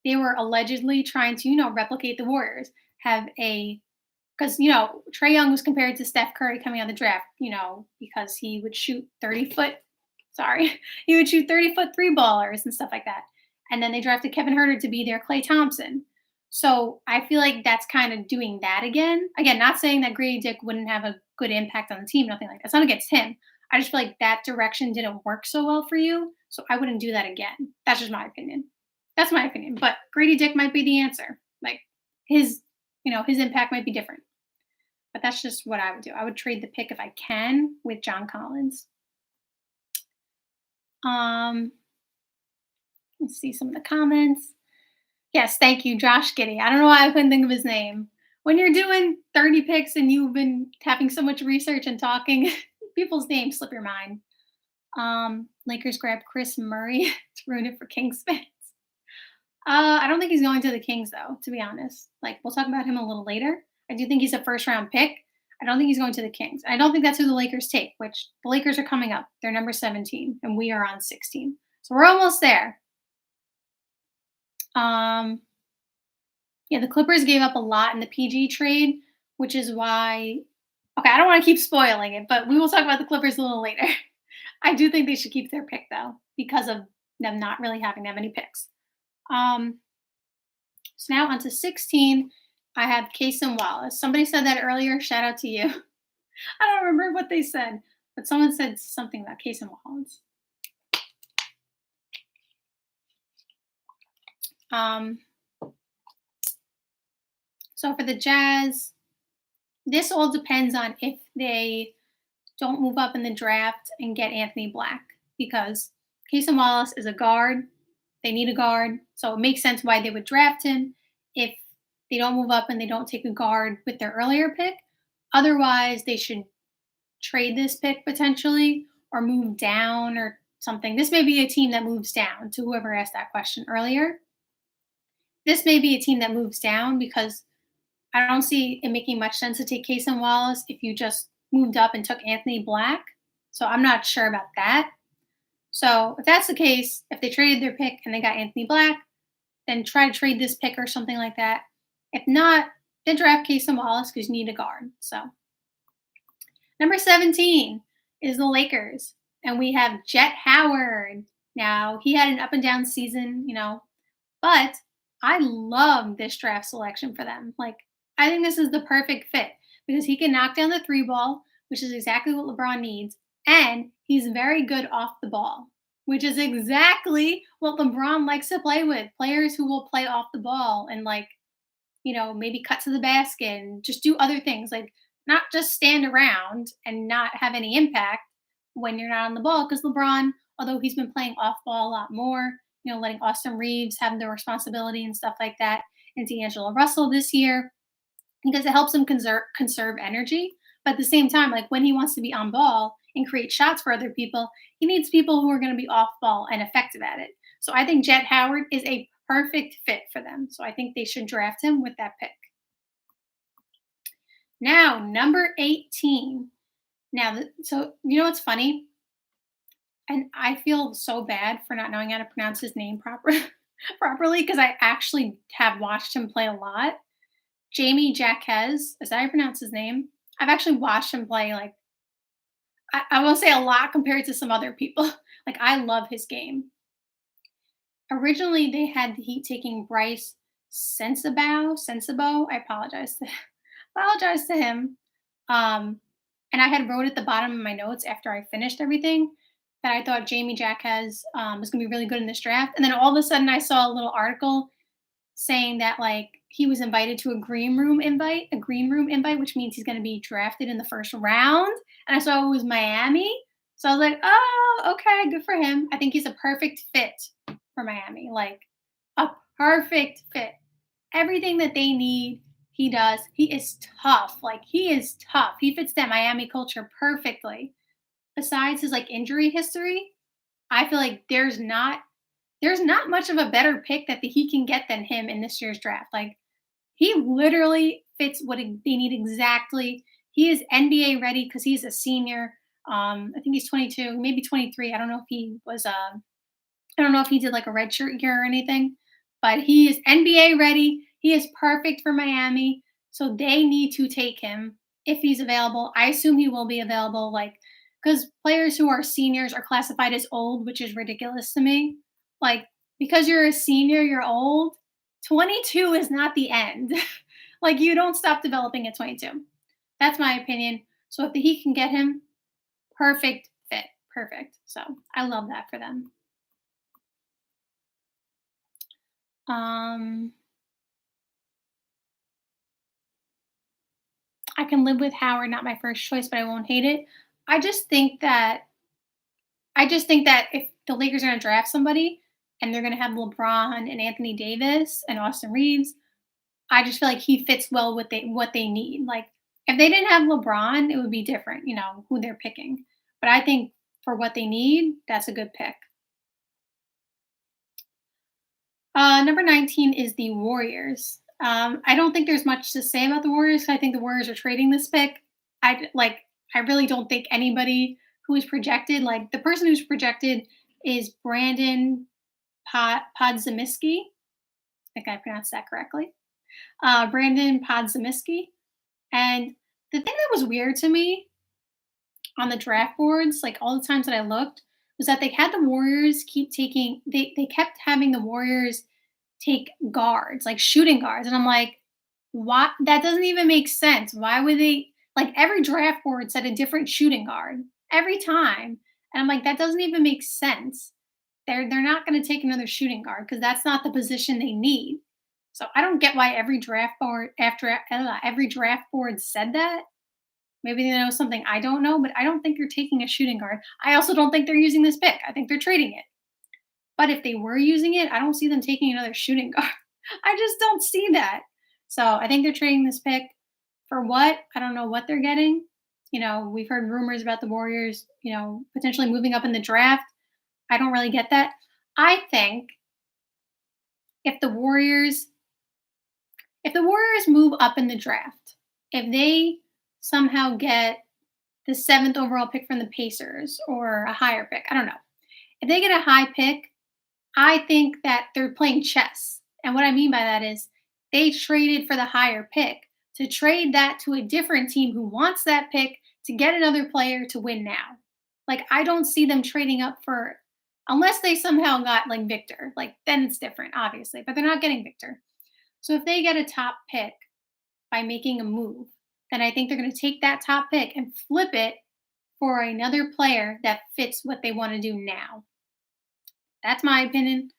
they were allegedly trying to, replicate the Warriors, have a because Trey Young was compared to Steph Curry coming out of the draft, because he would shoot 30-foot. Sorry, he would shoot 30-foot three ballers and stuff like that. And then they drafted Kevin Herter to be their Clay Thompson. So I feel like that's kind of doing that again. Again, not saying that Grady Dick wouldn't have a good impact on the team, nothing like that. It's not against him. I just feel like that direction didn't work so well for you. So I wouldn't do that again. That's just my opinion. That's my opinion. But Grady Dick might be the answer. Like his, his impact might be different. But that's just what I would do. I would trade the pick if I can with John Collins. Um, let's see some of the comments. Yes, thank you, Josh Giddey. I don't know why I couldn't think of his name. When you're doing 30 picks and you've been having so much research and talking, people's names slip your mind. Lakers grab Chris Murray to ruin it for Kings fans. I don't think he's going to the Kings though, to be honest. Like we'll talk about him a little later. I do think he's a first round pick. I don't think he's going to the Kings. I don't think that's who the Lakers take, which the Lakers are coming up. They're number 17 and we are on 16. So we're almost there. Yeah, the Clippers gave up a lot in the PG trade, which is why okay, I don't want to keep spoiling it, but we will talk about the Clippers a little later. I do think they should keep their pick though, because of them not really having that many picks. Um, so now on to 16. I have Kason Wallace. Somebody said that earlier. Shout out to you. I don't remember what they said, but someone said something about Kason Wallace. So for the Jazz, this all depends on if they don't move up in the draft and get Anthony Black, because Kason Wallace is a guard. They need a guard. So it makes sense why they would draft him if they don't move up and they don't take a guard with their earlier pick. Otherwise, they should trade this pick potentially or move down or something. This may be a team that moves down, to whoever asked that question earlier. This may be a team that moves down because I don't see it making much sense to take Kason Wallace if you just moved up and took Anthony Black. So I'm not sure about that. So if that's the case, if they traded their pick and they got Anthony Black, then try to trade this pick or something like that. If not, then draft Kason Wallace because you need a guard. So number 17 is the Lakers. And we have Jet Howard. Now, he had an up and down season, but I love this draft selection for them. Like, I think this is the perfect fit because he can knock down the three ball, which is exactly what LeBron needs. And he's very good off the ball, which is exactly what LeBron likes to play with. Players who will play off the ball and maybe cut to the basket and just do other things. Like not just stand around and not have any impact when you're not on the ball. Because LeBron, although he's been playing off ball a lot more, letting Austin Reeves have the responsibility and stuff like that, and D'Angelo Russell this year, because it helps him conserve energy. But at the same time, like when he wants to be on ball and create shots for other people, he needs people who are going to be off ball and effective at it. So I think Jet Howard is a perfect fit for them. So I think they should draft him with that pick. Now, number 18. Now, so you know what's funny? And I feel so bad for not knowing how to pronounce his name properly because I actually have watched him play a lot. Jamie Jaquez, is that how you pronounce his name? I've actually watched him play like I won't say a lot compared to some other people. Like I love his game. Originally, they had the Heat taking Bryce Sensabaugh. I apologize to him. And I had wrote at the bottom of my notes after I finished everything that I thought Jamie Jaquez was going to be really good in this draft. And then all of a sudden, I saw a little article saying that like he was invited to a green room invite, which means he's going to be drafted in the first round. And I saw it was Miami. So I was like, oh, okay, good for him. I think he's a perfect fit for Miami. Like a perfect fit. Everything that they need, he does. He is tough. Like he is tough. He fits that Miami culture perfectly. Besides his like injury history, I feel like there's not there's not much of a better pick that he can get than him in this year's draft. Like he literally fits what they need exactly. He is NBA ready because he's a senior. I think he's 22, maybe 23. I don't know if he was. I don't know if he did like a redshirt year or anything, but he is NBA ready. He is perfect for Miami, so they need to take him if he's available. I assume he will be available, like because players who are seniors are classified as old, which is ridiculous to me. Like because you're a senior, you're old. 22 is not the end. Like you don't stop developing at 22. That's my opinion. So if the Heat can get him, perfect fit, perfect. So I love that for them. Um, I can live with Howard, not my first choice, but I won't hate it. I just think that if the Lakers are going to draft somebody and they're going to have LeBron and Anthony Davis and Austin Reeves, I just feel like he fits well with what they need. Like if they didn't have LeBron, it would be different, who they're picking. But I think for what they need, that's a good pick. Number 19 is the Warriors. I don't think there's much to say about the Warriors. I think the Warriors are trading this pick. I really don't think anybody who is projected, like the person who's projected is Brandon Podzimiski. I think I pronounced that correctly. Brandon Podzimiski. And the thing that was weird to me on the draft boards, like all the times that I looked, was that they had the Warriors keep taking they kept having the Warriors take guards, like shooting guards. And I'm like, what? That doesn't even make sense. Why would they like every draft board said a different shooting guard every time? And I'm like, that doesn't even make sense. They're not going to take another shooting guard because that's not the position they need. So I don't get why every draft board after every draft board said that. Maybe they know something I don't know, but I don't think they're taking a shooting guard. I also don't think they're using this pick. I think they're trading it. But if they were using it, I don't see them taking another shooting guard. I just don't see that. So I think they're trading this pick for what? I don't know what they're getting. We've heard rumors about the Warriors, potentially moving up in the draft. I don't really get that. I think if the Warriors if the Warriors move up in the draft, if they somehow get the 7th overall pick from the Pacers or a higher pick, I don't know. If they get a high pick, I think that they're playing chess. And what I mean by that is they traded for the higher pick to trade that to a different team who wants that pick to get another player to win now. Like I don't see them trading up for unless they somehow got like Victor. Like then it's different, obviously, but they're not getting Victor. So if they get a top pick by making a move, then I think they're going to take that top pick and flip it for another player that fits what they want to do now. That's my opinion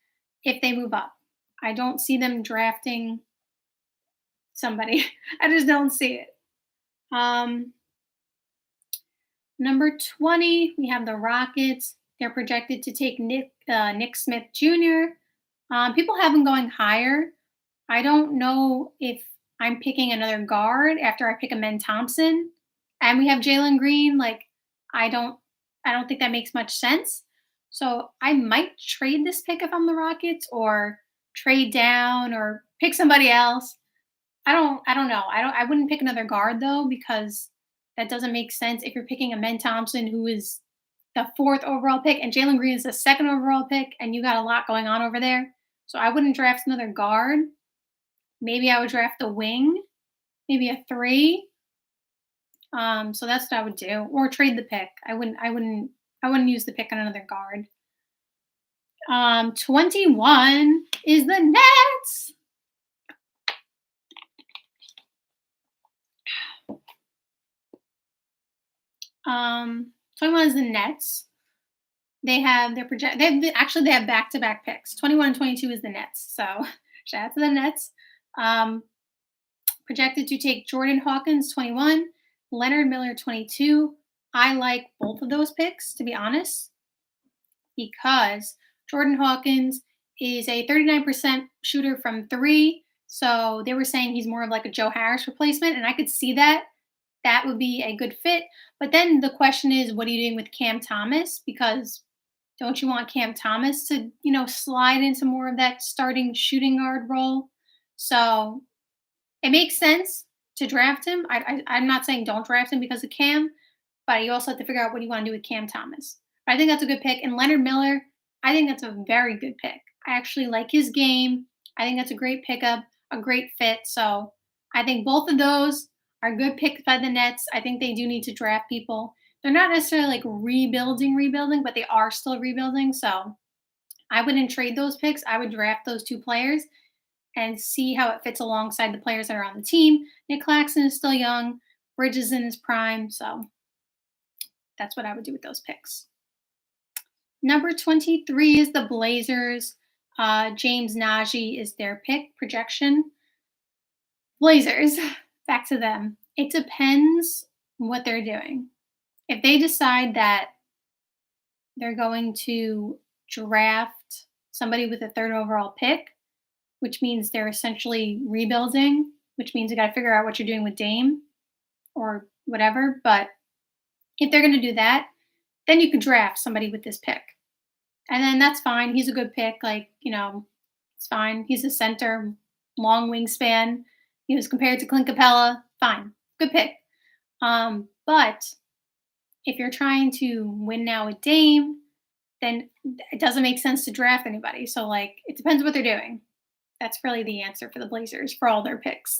if they move up. I don't see them drafting somebody. I just don't see it. Um, Number 20, we have the Rockets. They're projected to take Nick Smith Jr. People have them going higher. I don't know if I'm picking another guard after I pick a Men Thompson, and we have Jalen Green. Like, I don't, I don't think that makes much sense. So I might trade this pick if I'm the Rockets, or trade down, or pick somebody else. I don't know. I wouldn't pick another guard though because that doesn't make sense if you're picking a Men Thompson who is the 4th overall pick and Jalen Green is the 2nd overall pick and you got a lot going on over there. So I wouldn't draft another guard. Maybe I would draft a wing, maybe a 3. So that's what I would do, or trade the pick. I wouldn't use the pick on another guard. 21 is the Nets. 21 is the Nets. They have back-to-back picks. 21 and 22 is the Nets. So shout out to the Nets. Um, Projected to take Jordan Hawkins 21, Leonard Miller 22. I like both of those picks, to be honest, because Jordan Hawkins is a 39% shooter from 3. So they were saying he's more of like a Joe Harris replacement, and I could see that. That would be a good fit. But then the question is, what are you doing with Cam Thomas? Because Don't you want Cam Thomas to, slide into more of that starting shooting guard role? So it makes sense to draft him. I'm not saying don't draft him because of Cam, but you also have to figure out what you want to do with Cam Thomas. But I think that's a good pick. And Leonard Miller, I think that's a very good pick. I actually like his game. I think that's a great pickup, a great fit. So I think both of those are good picks by the Nets. I think they do need to draft people. They're not necessarily like rebuilding, but they are still rebuilding. So I wouldn't trade those picks. I would draft those two players and see how it fits alongside the players that are on the team. Nick Claxton is still young. Bridges in his prime. So that's what I would do with those picks. Number 23 is the Blazers. James Najee is their pick projection. Blazers, back to them. It depends what they're doing. If they decide that they're going to draft somebody with a third overall pick, which means they're essentially rebuilding, which means you got to figure out what you're doing with Dame or whatever. But if they're going to do that, then you could draft somebody with this pick. And then that's fine. He's a good pick. Like, it's fine. He's a center, long wingspan. He was compared to Clint Capella. Fine. Good pick. But if you're trying to win now with Dame, then it doesn't make sense to draft anybody. So, like, it depends what they're doing. That's really the answer for the Blazers for all their picks.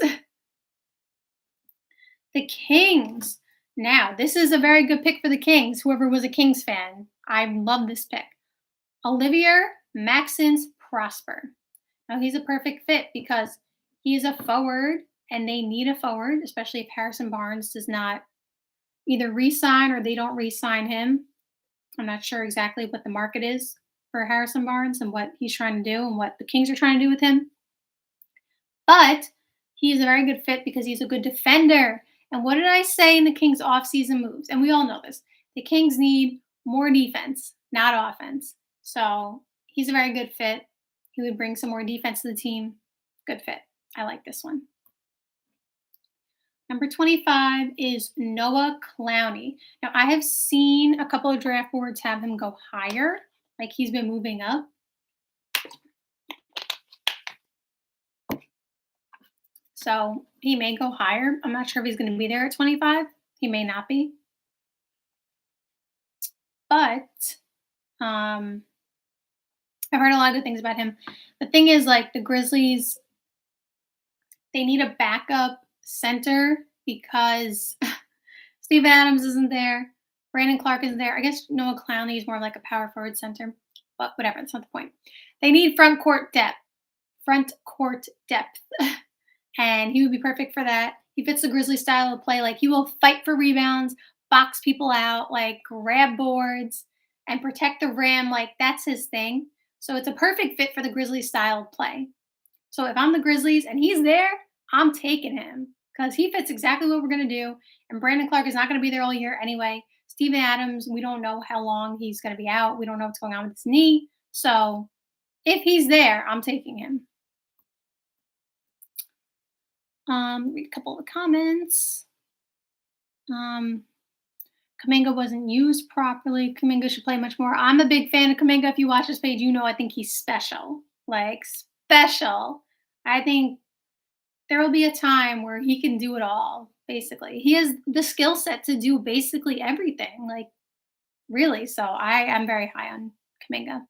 The Kings. Now, this is a very good pick for the Kings. Whoever was a Kings fan, I love this pick. Olivier Maxence Prosper. Now, he's a perfect fit because he is a forward and they need a forward, especially if Harrison Barnes does not either re-sign or they don't re-sign him. I'm not sure exactly what the market is for Harrison Barnes and what he's trying to do and what the Kings are trying to do with him. But he is a very good fit because he's a good defender. And what did I say in the Kings offseason moves? And we all know this. The Kings need more defense, not offense. So he's a very good fit. He would bring some more defense to the team. Good fit. I like this one. Number 25 is Noah Clowney. Now, I have seen a couple of draft boards have him go higher, like he's been moving up. So he may go higher. I'm not sure if he's going to be there at 25. He may not be. But I've heard a lot of good things about him. The thing is, like, the Grizzlies, they need a backup center because Steven Adams isn't there. Brandon Clark isn't there. I guess Noah Clowney is more like a power forward center. But whatever, that's not the point. They need front court depth. And he would be perfect for that. He fits the Grizzly style of play. Like, he will fight for rebounds, box people out, like grab boards, and protect the rim. Like, that's his thing. So it's a perfect fit for the Grizzly style of play. So if I'm the Grizzlies and he's there, I'm taking him because he fits exactly what we're going to do. And Brandon Clark is not going to be there all year anyway. Steven Adams, we don't know how long he's going to be out. We don't know what's going on with his knee. So if he's there, I'm taking him. Read a couple of comments. Kuminga wasn't used properly. Kuminga should play much more. I'm a big fan of Kuminga. If you watch this page, you know I think he's special. Like, special. I think there will be a time where he can do it all, basically. He has the skill set to do basically everything. Like, really. So I am very high on Kuminga.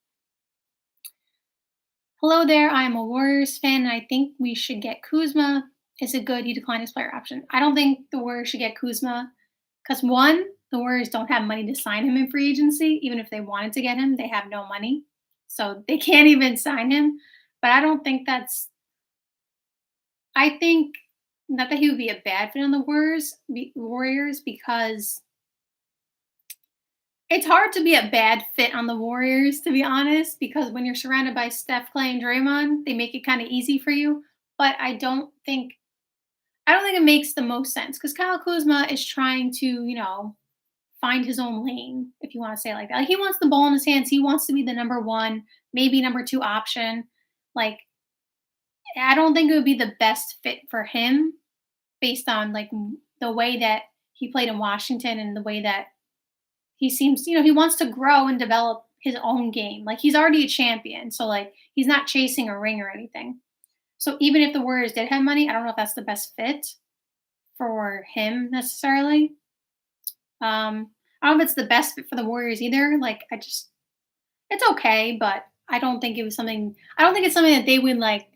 Hello there. I'm a Warriors fan, and I think we should get Kuzma. Is it good? He declined his player option. I don't think the Warriors should get Kuzma because, one, the Warriors don't have money to sign him in free agency. Even if they wanted to get him, they have no money. So they can't even sign him. But I don't think that's – I think not that he would be a bad fit on the Warriors because it's hard to be a bad fit on the Warriors, to be honest, because when you're surrounded by Steph, Clay, and Draymond, they make it kind of easy for you. But I don't think it makes the most sense because Kyle Kuzma is trying to, find his own lane, if you want to say it like that. Like, he wants the ball in his hands. He wants to be the number one, maybe number two option. Like, I don't think it would be the best fit for him based on, like, the way that he played in Washington and the way that he seems, he wants to grow and develop his own game. Like he's already a champion, so like he's not chasing a ring or anything. So even if the Warriors did have money, I don't know if that's the best fit for him necessarily. I don't know if it's the best fit for the Warriors either. Like I just it's okay, but I don't think it was something I don't think it's something that they would like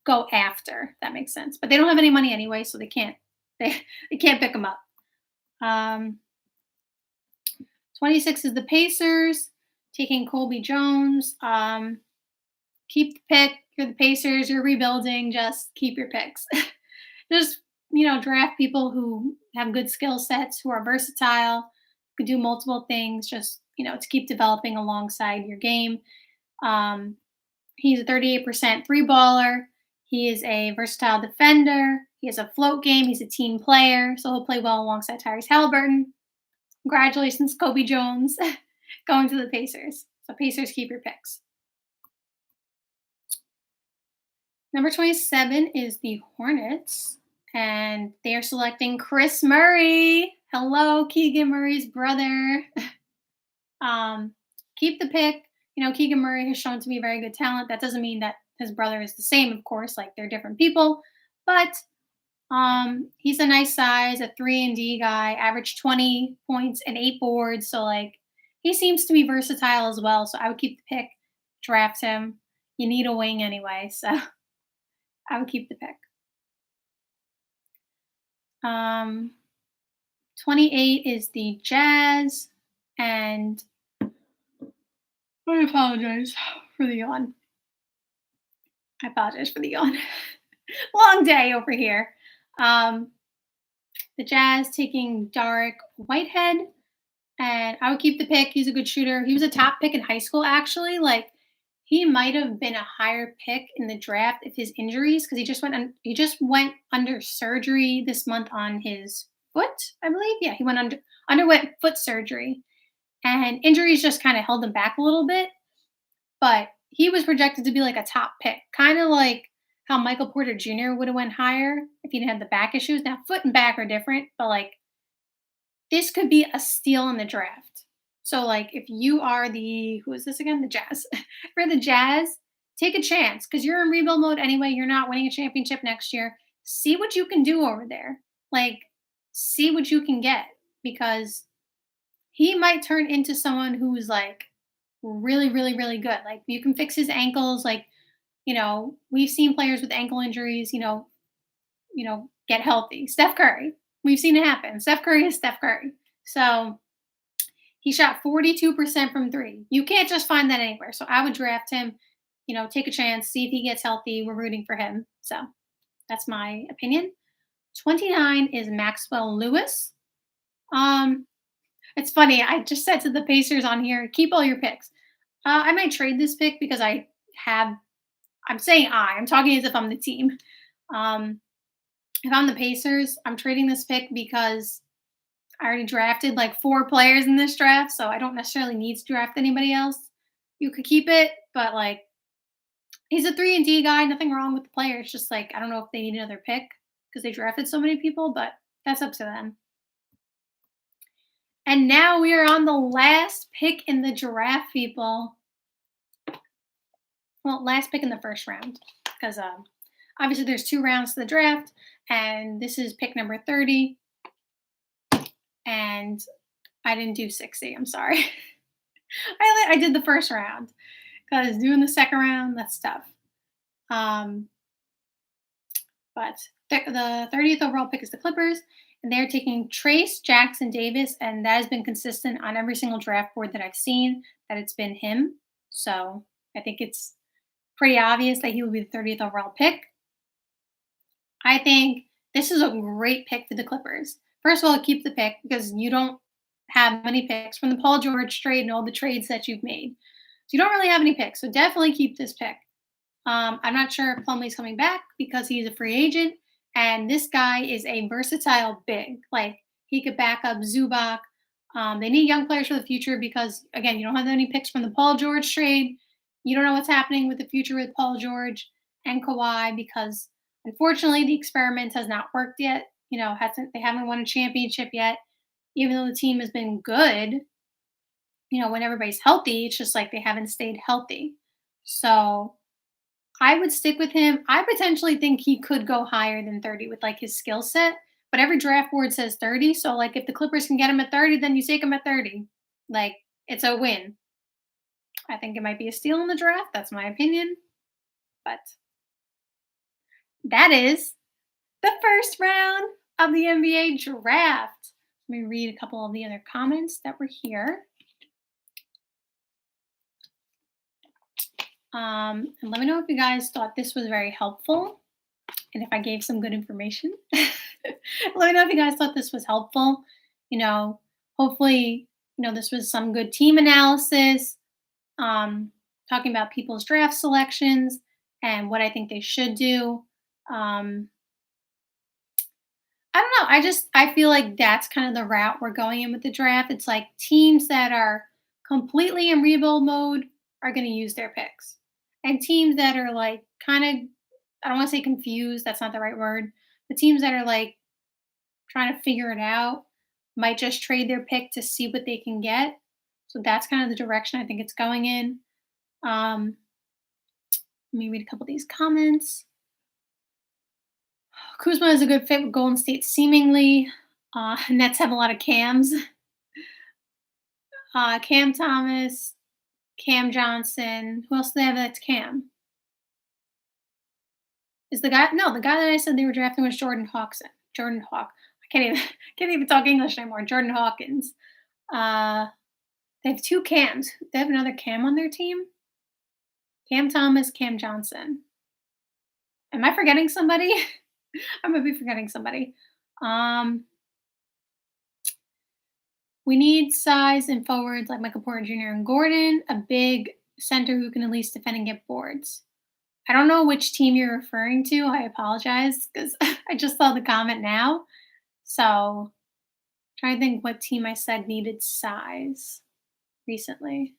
go after, if that makes sense. But they don't have any money anyway, so they they can't pick him up. Um 26 is the Pacers taking Colby Jones. Keep the pick. You're the Pacers. You're rebuilding. Just keep your picks. Just draft people who have good skill sets, who are versatile, could do multiple things. Just to keep developing alongside your game. Um, he's a 38% three baller. He is a versatile defender. He has a float game. He's a team player, so he'll play well alongside Tyrese Halliburton. Congratulations, Kobe Jones, going to the Pacers. So Pacers, keep your picks. Number 27 is the Hornets, and they are selecting Chris Murray. Hello, Keegan Murray's brother. Keep the pick. Keegan Murray has shown to be very good talent. That doesn't mean that his brother is the same, of course. Like they're different people, but he's a nice size, a 3-and-D guy, averaged 20 points and 8 boards. So like he seems to be versatile as well. So I would keep the pick, draft him. You need a wing anyway, so I would keep the pick. Um 28 is the Jazz, and I apologize for the yawn. I apologize for the yawn. Long day over here. Um, the Jazz taking Darek Whitehead, and I would keep the pick. He's a good shooter. He was a top pick in high school, actually. Like he might have been a higher pick in the draft if his injuries, because he just went under surgery this month on his foot, I believe. Yeah, he underwent foot surgery, and injuries just kind of held him back a little bit. But he was projected to be like a top pick, kind of like how Michael Porter Jr. would have went higher if he didn't have the back issues. Now, foot and back are different, but like this could be a steal in the draft. So, like, if you are who is this again? The Jazz. For the Jazz, take a chance because you're in rebuild mode anyway. You're not winning a championship next year. See what you can do over there. Like, see what you can get because he might turn into someone who's like really, really, really good. Like, you can fix his ankles. Like, we've seen players with ankle injuries, get healthy. Steph Curry, we've seen it happen. Steph Curry is Steph Curry. So he shot 42% from three. You can't just find that anywhere. So I would draft him, take a chance, see if he gets healthy. We're rooting for him. So that's my opinion. 29 is Maxwell Lewis. It's funny. I just said to the Pacers on here, keep all your picks. I might trade this pick because I'm saying I'm talking as if I'm the team. If I'm the Pacers, I'm trading this pick because I already drafted like 4 players in this draft, so I don't necessarily need to draft anybody else. You could keep it, but like he's a 3-and-D guy. Nothing wrong with the player. It's just like I don't know if they need another pick because they drafted so many people, but that's up to them. And now we are on the last pick in the draft, people. Well, last pick in the first round because obviously there's 2 rounds to the draft, and this is pick number 30. And I didn't do 60. I'm sorry. I did the first round because doing the second round that's tough. But the 30th overall pick is the Clippers, and they're taking Trace Jackson Davis, and that has been consistent on every single draft board that I've seen that it's been him. So I think it's pretty obvious that he will be the 30th overall pick. I think this is a great pick for the Clippers. First of all, keep the pick because you don't have many picks from the Paul George trade and all the trades that you've made. So you don't really have any picks. So definitely keep this pick. I'm not sure if Plumlee's coming back because he's a free agent. And this guy is a versatile big. Like he could back up Zubac. They need young players for the future because, again, you don't have any picks from the Paul George trade. You don't know what's happening with the future with Paul George and Kawhi because, unfortunately, the experiment has not worked yet. They haven't won a championship yet, even though the team has been good. when everybody's healthy, it's just like they haven't stayed healthy. So I would stick with him. I potentially think he could go higher than 30 with like his skill set, but every draft board says 30. So like if the Clippers can get him at 30, then you take him at 30. Like it's a win. I think it might be a steal in the draft. That's my opinion. But that is the first round of the NBA draft. Let me read a couple of the other comments that were here. And let me know if you guys thought this was very helpful and if I gave some good information. Let me know if you guys thought this was helpful. You know, hopefully, this was some good team analysis, talking about people's draft selections and what I think they should do. Um, I don't know. I feel like that's kind of the route we're going in with the draft. It's like teams that are completely in rebuild mode are going to use their picks. And teams that are like kind of, I don't want to say confused, that's not the right word. The teams that are like trying to figure it out might just trade their pick to see what they can get. So that's kind of the direction I think it's going in. Um, Let me read a couple of these comments. Kuzma is a good fit with Golden State, seemingly. Nets have a lot of Cams. Cam Thomas, Cam Johnson. Who else do they have that's Cam? Is the guy? No, the guy that I said they were drafting was Jordan Hawkson. Jordan Hawk. I can't even can't even talk English anymore. Jordan Hawkins. Uh, they have two Cams. They have another Cam on their team. Cam Thomas, Cam Johnson. Am I forgetting somebody? I might be forgetting somebody. Um, we need size and forwards like Michael Porter Jr. and Gordon, a big center who can at least defend and get boards. I don't know which team you're referring to. I apologize because I just saw the comment now. So trying to think what team I said needed size recently.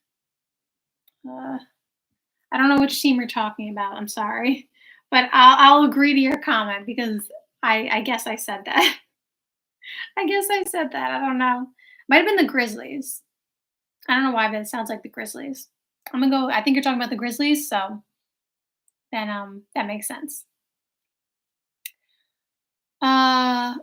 Uh, I don't know which team you're talking about. I'm sorry, but I'll agree to your comment because I guess I said that. I guess I said that. I don't know. Might have been the Grizzlies. I don't know why, but it sounds like the Grizzlies. I'm gonna go. I think you're talking about the Grizzlies, so then that makes sense. I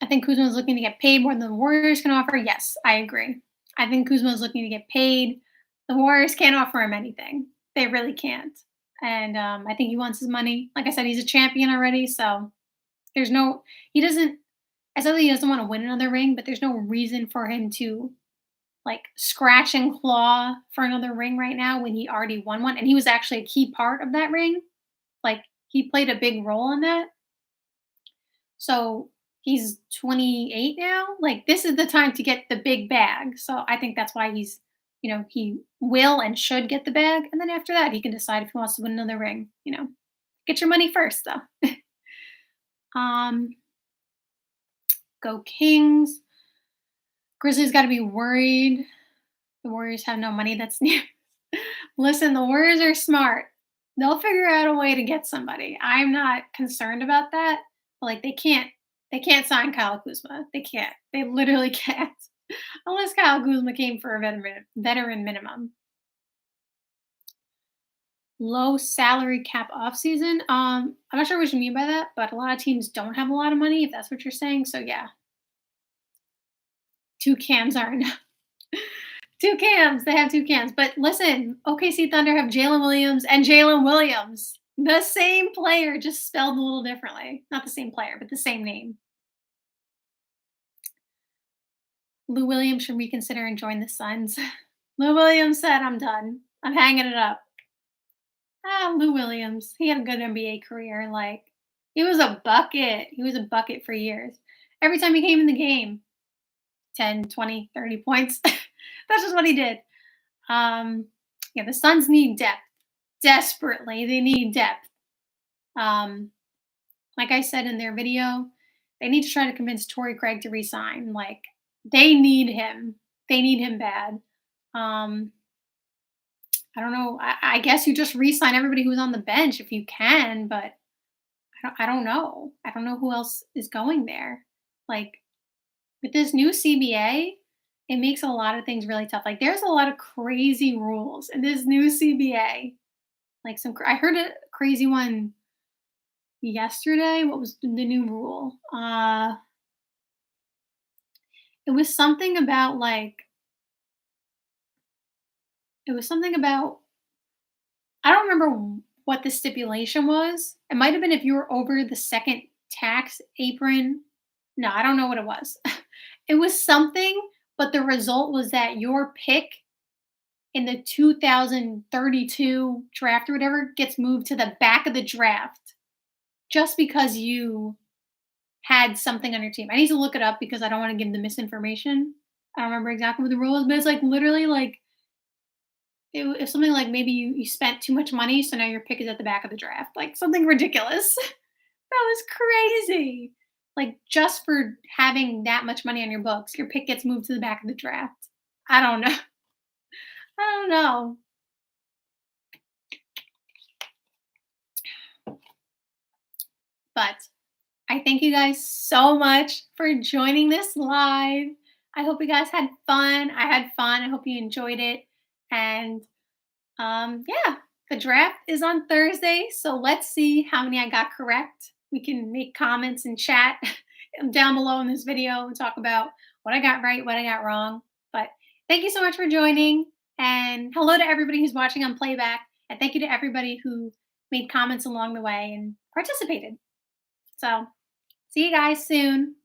think Kuzma is looking to get paid more than the Warriors can offer. Yes, I agree. I think Kuzma is looking to get paid. The Warriors can't offer him anything. They really can't. And I think he wants his money. Like I said, he's a champion already, so there's no. He doesn't. I said that he doesn't want to win another ring, but there's no reason for him to like scratch and claw for another ring right now when he already won one, and he was actually a key part of that ring. Like he played a big role in that. So he's 28 now. Like this is the time to get the big bag. So I think that's why he will and should get the bag. And then after that, he can decide if he wants to win another ring. Get your money first though. um, Go Kings. Grizzlies got to be worried. The Warriors have no money. That's near. Listen, the Warriors are smart. They'll figure out a way to get somebody. I'm not concerned about that. But like they can't sign Kyle Kuzma. They can't. They literally can't. Unless Kyle Kuzma came for a veteran minimum. Low salary cap off season. I'm not sure what you mean by that, but a lot of teams don't have a lot of money, if that's what you're saying. So yeah. Two cams are enough. Two cams. They have two cams. But listen, OKC Thunder have Jalen Williams and Jalen Williams. The same player, just spelled a little differently. Not the same player, but the same name. Lou Williams should reconsider and join the Suns. Lou Williams said, I'm done. I'm hanging it up. Lou Williams. He had a good NBA career. Like, he was a bucket. He was a bucket for years. Every time he came in the game, 10, 20, 30 points. That's just what he did. Yeah, the Suns need depth. Desperately, they need depth. Like I said in their video, they need to try to convince Torrey Craig to resign. Like, they need him. They need him bad. I don't know. I guess you just re-sign everybody who's on the bench if you can, but I don't know. I don't know who else is going there. Like with this new CBA, it makes a lot of things really tough. Like there's a lot of crazy rules in this new CBA. Like I heard a crazy one yesterday. What was the new rule? It was something about it was something about I don't remember what the stipulation was. It might have been if you were over the second tax apron. No, I don't know what it was. It was something, but the result was that your pick in the 2032 draft or whatever gets moved to the back of the draft just because you had something on your team. I need to look it up because I don't want to give the misinformation. I don't remember exactly what the rule is, but it's like literally like it's something like maybe you spent too much money, so now your pick is at the back of the draft, like something ridiculous. That was crazy. Like just for having that much money on your books, your pick gets moved to the back of the draft. I don't know. I don't know. But I thank you guys so much for joining this live. I hope you guys had fun. I had fun. I hope you enjoyed it. And yeah, the draft is on Thursday. So let's see how many I got correct. We can make comments and chat down below in this video and talk about what I got right, what I got wrong. But thank you so much for joining. And hello to everybody who's watching on playback. And thank you to everybody who made comments along the way and participated. So see you guys soon.